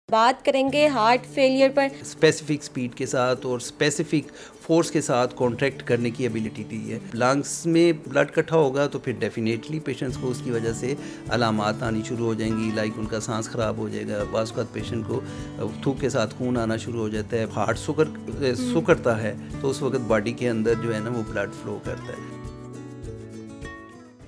बात करेंगे heart failure पर। स्पेसिफिक स्पीड के साथ और स्पेसिफिक फोर्स के साथ कॉन्ट्रैक्ट करने की एबिलिटी दी है। लंग्स में ब्लड इकट्ठा होगा तो फिर डेफिनेटली पेशेंट्स को उसकी वजह से अलामात आनी शुरू हो जाएंगी, लाइक उनका सांस ख़राब हो जाएगा। बाज़ वक़्त पेशेंट को थूक के साथ खून आना शुरू हो जाता है। हार्ट सुकड़ता है तो उस वक्त बॉडी के अंदर जो है ना वो ब्लड फ्लो करता है।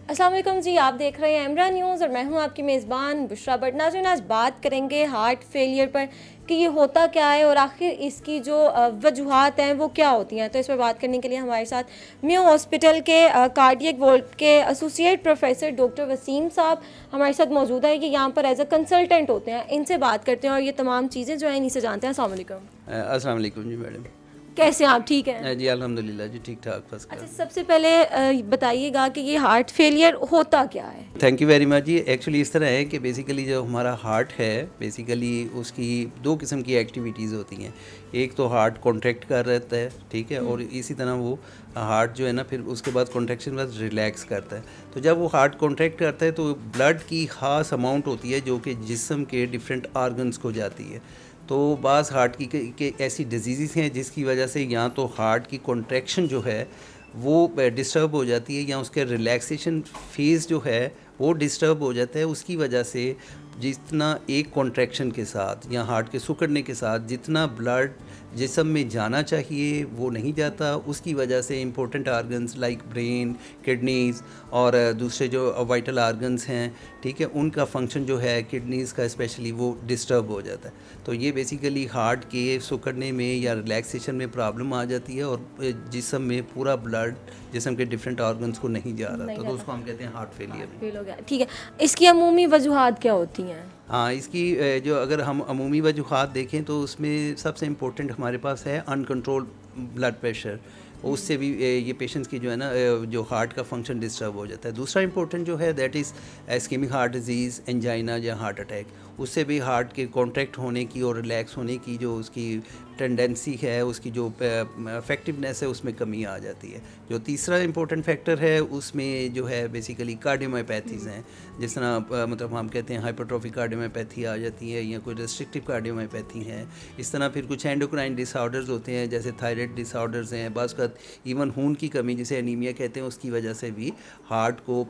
अस्सलाम वालेकुम जी, आप देख रहे हैं एमरा न्यूज़ और मैं हूं आपकी मेज़बान बुशरा बट। नाज़रीन, आज बात करेंगे हार्ट फेलियर पर कि ये होता क्या है और आखिर इसकी जो वजूहात हैं वो क्या होती हैं। तो इस पर बात करने के लिए हमारे साथ मेयो हॉस्पिटल के कार्डियक वार्ड के एसोसिएट प्रोफेसर डॉक्टर वसीम साहब हमारे साथ मौजूद है। कि यहाँ पर एज अ कंसल्टेंट होते हैं, इनसे बात करते हैं और ये तमाम चीज़ें जो हैं इन्हीं से जानते हैं। अस्सलाम वालेकुम। अस्सलाम वालेकुम जी मैडम, कैसे हैं आप? ठीक हैं जी अल्हम्दुलिल्लाह जी, ठीक ठाक फर्स्ट क्लास। अच्छा, सबसे पहले बताइएगा कि ये हार्ट फेलियर होता क्या है। थैंक यू वेरी मच जी। एक्चुअली इस तरह है कि बेसिकली जो हमारा हार्ट है, बेसिकली उसकी दो किस्म की एक्टिविटीज़ होती हैं। एक तो हार्ट कॉन्ट्रैक्ट कर रहता है, ठीक है, और इसी तरह वो हार्ट जो है ना फिर उसके बाद कॉन्ट्रैक्शन के बाद रिलैक्स करता है। तो जब वो हार्ट कॉन्ट्रैक्ट करता है तो ब्लड की खास अमाउंट होती है जो कि जिस्म के डिफरेंट आर्गन्स को जाती है। तो बाज़ हार्ट की ऐसी डिजीज़ हैं जिसकी वजह से या तो हार्ट की कॉन्ट्रैक्शन जो है वो डिस्टर्ब हो जाती है या उसके रिलैक्सेशन फेज़ जो है वो डिस्टर्ब हो जाता है। उसकी वजह से जितना एक कॉन्ट्रैक्शन के साथ या हार्ट के सिकुड़ने के साथ जितना ब्लड जिस्म में जाना चाहिए वो नहीं जाता। उसकी वजह से important organs like brain, kidneys और दूसरे जो वाइटल आर्गन्स हैं, ठीक है, उनका फंक्शन जो है किडनीज़ का स्पेशली वो डिस्टर्ब हो जाता है। तो ये बेसिकली हार्ट के सिकुड़ने में या रिलैक्सेशन में प्रॉब्लम आ जाती है और जिस्म में पूरा ब्लड जिस्म के डिफरेंट ऑर्गन्स को नहीं जा रहा, तो उसको हम कहते हैं हार्ट फेलियर हो गया। ठीक है, इसकी अमूमी वजूहात क्या होती हैं? हाँ, इसकी जो अगर हम अमूमी वजूहात देखें तो उसमें सबसे इम्पोर्टेंट हमारे पास है अनकंट्रोल ब्लड प्रेशर। उससे भी ये पेशेंट्स की जो है ना जो हार्ट का फंक्शन डिस्टर्ब हो जाता है। दूसरा इंपॉर्टेंट जो है that is ischemic heart disease, angina या हार्ट अटैक। उससे भी हार्ट के कॉन्ट्रैक्ट होने की और रिलैक्स होने की जो उसकी टेंडेंसी है, उसकी जो इफेक्टिवनेस है उसमें कमी आ जाती है। जो तीसरा इंपॉर्टेंट फैक्टर है उसमें जो है बेसिकली कार्डियोमायोपैथीज़ हैं, जिस तरह मतलब हम कहते हैं हाइपरट्रॉफिक कार्डियोमायोपैथी आ जाती है या कोई रेस्ट्रिक्टिव कार्डियोमायोपैथी है। इस तरह फिर कुछ एंडोक्राइन डिसऑर्डर्स होते हैं जैसे थायराइड डिसऑर्डर्स हैं। बाज़ वक़्त इवन खून की कमी जिसे एनीमिया कहते हैं उसकी वजह से भी हार्ट को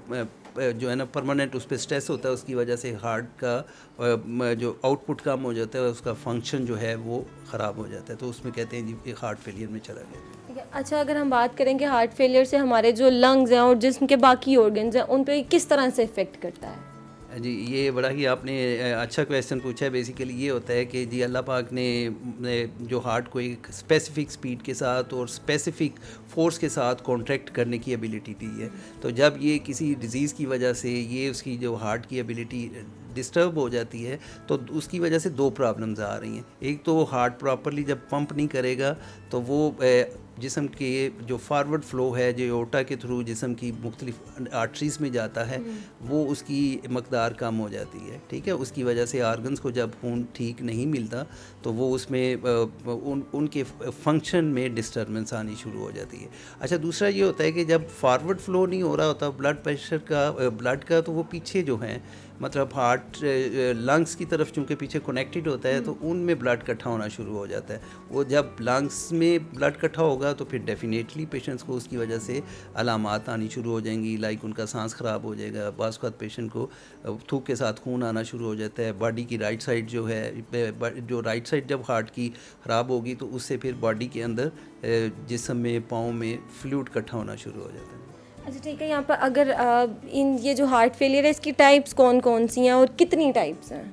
जो है ना परमानेंट उस पर स्ट्रेस होता है, उसकी वजह से हार्ट का जो आउटपुट कम हो जाता है, उसका फंक्शन जो है वो ख़राब हो जाता है। तो उसमें कहते हैं जी हार्ट फेलियर में चला गया। अच्छा, अगर हम बात करेंगे हार्ट फेलियर से हमारे जो लंग्स हैं और जिस्म के बाकी ऑर्गन्स हैं उन पे किस तरह से इफ़ेक्ट करता है? जी, ये बड़ा ही आपने अच्छा क्वेश्चन पूछा है। बेसिकली ये होता है कि जी अल्लाह पाक ने जो हार्ट को एक स्पेसिफिक स्पीड के साथ और स्पेसिफिक फोर्स के साथ कॉन्ट्रैक्ट करने की एबिलिटी दी है। तो जब ये किसी डिज़ीज़ की वजह से ये उसकी जो हार्ट की एबिलिटी डिस्टर्ब हो जाती है तो उसकी वजह से दो प्रॉब्लम्स आ रही हैं। एक तो हार्ट प्रॉपरली जब पंप नहीं करेगा तो वो जिस्म के जो फारवर्ड फ़्लो है जो एओर्टा के थ्रू जिस्म की मुख्तलिफ आर्टरीज़ में जाता है वो उसकी मकदार कम हो जाती है, ठीक है। उसकी वजह से आर्गन्स को जब खून ठीक नहीं मिलता तो वो उसमें उनके फंक्शन में डिस्टर्बेंस आनी शुरू हो जाती है। अच्छा, दूसरा ये होता है कि जब फारवर्ड फ़्लो नहीं हो रहा होता ब्लड प्रेशर का ब्लड का, तो वो पीछे जो हैं मतलब हार्ट लंग्स की तरफ चूँकि पीछे कनेक्टेड होता है तो उनमें ब्लड इकट्ठा होना शुरू हो जाता है। वो जब लंग्स में ब्लड इकट्ठा होगा तो फिर डेफिनेटली पेशेंट्स को उसकी वजह से अलामात आनी शुरू हो जाएंगी, लाइक उनका सांस ख़राब हो जाएगा। बाज़ वक़्त पेशेंट को थूक के साथ खून आना शुरू हो जाता है। बॉडी की राइट साइड जो है, जो राइट साइड जब हार्ट की ख़राब होगी तो उससे फिर बॉडी के अंदर जिस्म में पाँव में फ्लूइड इकट्ठा होना शुरू हो जाता है। अच्छा, ठीक है। यहाँ पर अगर ये जो हार्ट फेलियर है इसकी टाइप्स कौन कौन सी हैं और कितनी टाइप्स हैं?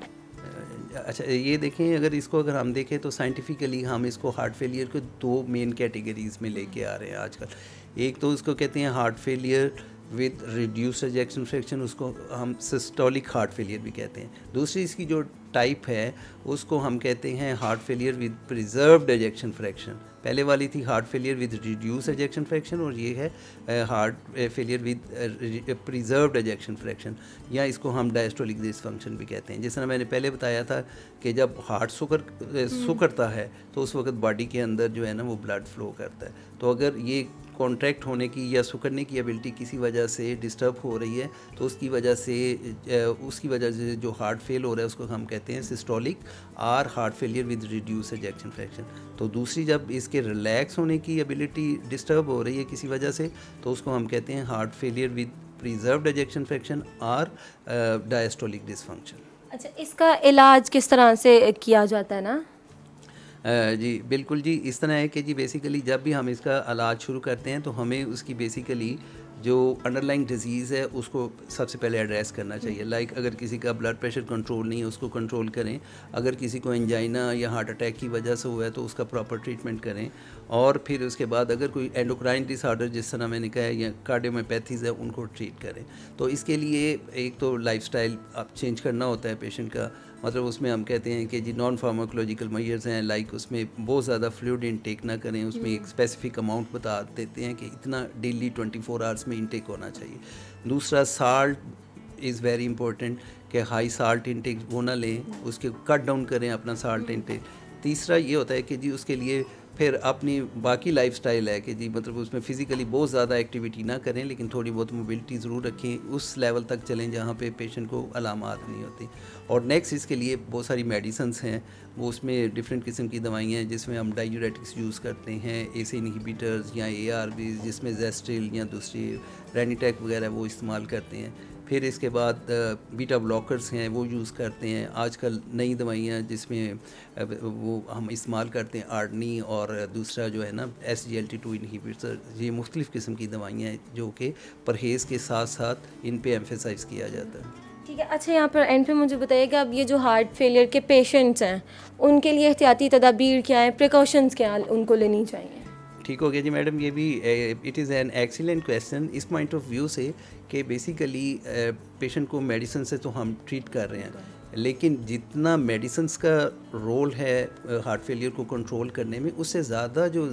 अच्छा, ये देखें, अगर हम देखें तो साइंटिफिकली हम इसको हार्ट फेलियर को दो मेन कैटेगरीज़ में लेके आ रहे हैं आजकल। एक तो उसको कहते हैं heart failure with reduced ejection fraction, उसको हम सिस्टोलिक हार्ट फेलियर भी कहते हैं। दूसरी इसकी जो टाइप है उसको हम कहते हैं heart failure with preserved ejection fraction. पहले वाली थी heart failure with reduce ejection fraction और ये है heart failure with preserved ejection fraction, या इसको हम डायस्टोलिक डिसफंक्शन भी कहते हैं। जिस तरह मैंने पहले बताया था कि जब हार्ट सुकड़ता है तो उस वक्त बॉडी के अंदर जो है ना वो ब्लड फ्लो करता है। तो अगर ये कॉन्ट्रैक्ट होने की या सुकड़ने की एबिलिटी किसी वजह से डिस्टर्ब हो रही है तो उसकी वजह से जो हार्ट फेल हो रहा है उसको हम कहते हैं सिस्टोलिक और heart failure with reduce ejection fraction. तो दूसरी जब इसके रिलैक्स होने की एबिलिटी डिस्टर्ब हो रही है किसी वजह से तो उसको हम कहते हैं heart failure with preserved ejection fraction और डायस्टोलिक डिसफंक्शन। अच्छा, इसका इलाज किस तरह से किया जाता है ना? जी बिल्कुल जी, इस तरह है कि जी बेसिकली जब भी हम इसका इलाज शुरू करते हैं तो हमें उसकी बेसिकली जो अंडरलाइंग डिजीज़ है उसको सबसे पहले एड्रेस करना चाहिए। लाइक अगर किसी का ब्लड प्रेशर कंट्रोल नहीं है उसको कंट्रोल करें, अगर किसी को एंजाइना या हार्ट अटैक की वजह से हुआ है तो उसका प्रॉपर ट्रीटमेंट करें, और फिर उसके बाद अगर कोई एंडोक्राइन डिसऑर्डर जिस तरह मैंने कहा है या कार्डियोमायोपैथीज़ है उनको ट्रीट करें। तो इसके लिए एक तो लाइफस्टाइल आप चेंज करना होता है पेशेंट का, मतलब उसमें हम कहते हैं कि जी नॉन फार्माकोलॉजिकल मेजर्स हैं, लाइक उसमें बहुत ज़्यादा फ्लूइड इनटेक ना करें, उसमें एक स्पेसिफिक अमाउंट बता देते हैं कि इतना डेली 24 आवर्स में इनटेक होना चाहिए। दूसरा साल्ट इज़ वेरी इंपॉर्टेंट कि हाई साल्ट इनटेक वो ना लें, उसके कट डाउन करें अपना साल्ट इनटेक। तीसरा ये होता है कि जी उसके लिए फिर अपनी बाकी लाइफस्टाइल है कि जी मतलब उसमें फ़िज़िकली बहुत ज़्यादा एक्टिविटी ना करें लेकिन थोड़ी बहुत मोबिलिटी ज़रूर रखें, उस लेवल तक चलें जहाँ पे पेशेंट को अलामात नहीं होती। और नेक्स्ट इसके लिए बहुत सारी मेडिसिन्स हैं, वो उसमें डिफरेंट किस्म की दवाइयाँ हैं जिसमें हम डायूरेटिक्स यूज़ करते हैं, एस इनहिबिटर्स या ARBs जिसमें जेस्ट्रिल या दूसरी रेनिटेक वगैरह वो इस्तेमाल करते हैं। फिर इसके बाद बीटा ब्लॉकर्स हैं वो यूज़ करते हैं। आजकल नई दवाइयाँ जिसमें वो हम इस्तेमाल करते हैं आर्डनी, और दूसरा जो है ना SGLT2 इनहिबिटर, ये मुख्तलिफ़ किस्म की दवाइयाँ हैं जो कि परहेज़ के साथ साथ इन पे एम्फेसाइज़ किया जाता है। ठीक है। अच्छा, यहाँ पर एंड पे मुझे बताइएगा, अब ये जो हार्ट फेलियर के पेशेंट्स हैं उनके लिए एहतियाती तदाबीर क्या है, प्रिकॉशंस क्या उनको लेनी चाहिए? ठीक हो गया जी मैडम, ये भी it is an excellent question इस पॉइंट ऑफ व्यू से कि बेसिकली पेशेंट को मेडिसिन से तो हम ट्रीट कर रहे हैं, लेकिन जितना मेडिसिन्स का रोल है हार्ट फेलियर को कंट्रोल करने में, उससे ज़्यादा जो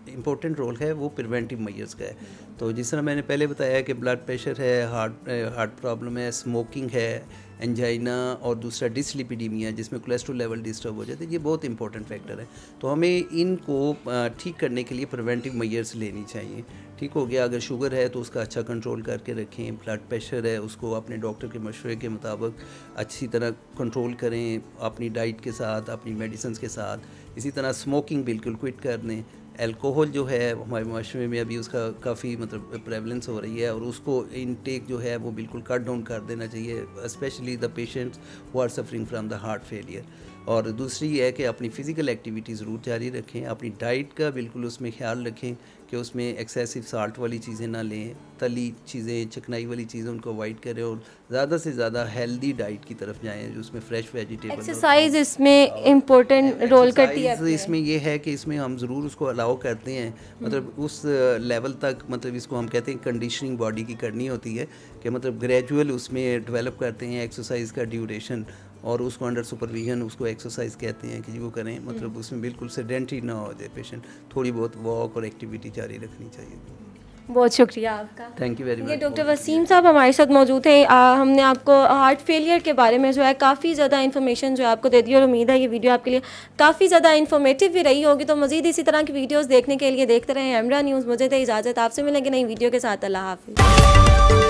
इम्पोर्टेंट रोल है वो प्रिवेंटिव मेजर्स का है। तो जिस तरह मैंने पहले बताया कि ब्लड प्रेशर है, हार्ट प्रॉब्लम है, स्मोकिंग है, एंजाइना, और दूसरा डिसलिपिडीमिया जिसमें कोलेस्ट्रॉल लेवल डिस्टर्ब हो जाते हैं, ये बहुत इंपॉर्टेंट फैक्टर है। तो हमें इनको ठीक करने के लिए प्रिवेंटिव मेजर्स लेनी चाहिए। ठीक हो गया, अगर शुगर है तो उसका अच्छा कंट्रोल करके रखें, ब्लड प्रेशर है उसको अपने डॉक्टर के मशवरे के मुताबिक अच्छी तरह कंट्रोल करें अपनी डाइट के साथ, अपनी मेडिसिन के साथ। इसी तरह स्मोकिंग बिल्कुल क्विट कर दें। अल्कोहल जो है हमारे माशरे में अभी उसका काफ़ी मतलब प्रेवलेंस हो रही है, और उसको इनटेक जो है वो बिल्कुल कट डाउन कर देना चाहिए, specially the patients who are suffering from the heart failure. और दूसरी है कि अपनी फ़िज़िकल एक्टिविटी ज़रूर जारी रखें, अपनी डाइट का बिल्कुल उसमें ख्याल रखें कि उसमें एक्सेसिव साल्ट वाली चीज़ें ना लें, तली चीज़ें, चिकनाई वाली चीज़ें उनको अवॉइड करें, और ज़्यादा से ज़्यादा हेल्दी डाइट की तरफ जाएं जो उसमें फ्रेश वेजिटेबल। एक्सरसाइज इसमें इम्पोर्टेंट रोल करती है। इसमें ये है कि इसमें हम ज़रूर उसको अलाउ करते हैं, मतलब उस लेवल तक, मतलब इसको हम कहते हैं कंडीशनिंग बॉडी की करनी होती है कि मतलब ग्रेजुअल उसमें डेवलप करते हैं एक्सरसाइज का ड्यूरेशन, और उसको अंडर सुपरविजन उसको एक्सरसाइज कहते हैं कि वो करें, मतलब उसमें बिल्कुल सेडेंटरी ना हो जाए पेशेंट, थोड़ी बहुत वॉक और एक्टिविटी जारी रखनी चाहिए। बहुत शुक्रिया आपका, थैंक यू वेरी मच। ये डॉक्टर वसीम साहब हमारे साथ मौजूद हैं। हमने आपको हार्ट फेलियर के बारे में जो है काफ़ी ज़्यादा इन्फॉर्मेशन जो है आपको दे दी, और उम्मीद है ये वीडियो आपके लिए काफ़ी ज़्यादा इन्फॉर्मेटिव भी रही होगी। तो मज़ीद इसी तरह की वीडियोज़ देखने के लिए देखते रहें एमरा न्यूज़। मुझे तो इजाज़त, आपसे मिलेंगे नई वीडियो के साथ। अल्लाह हाफिज़।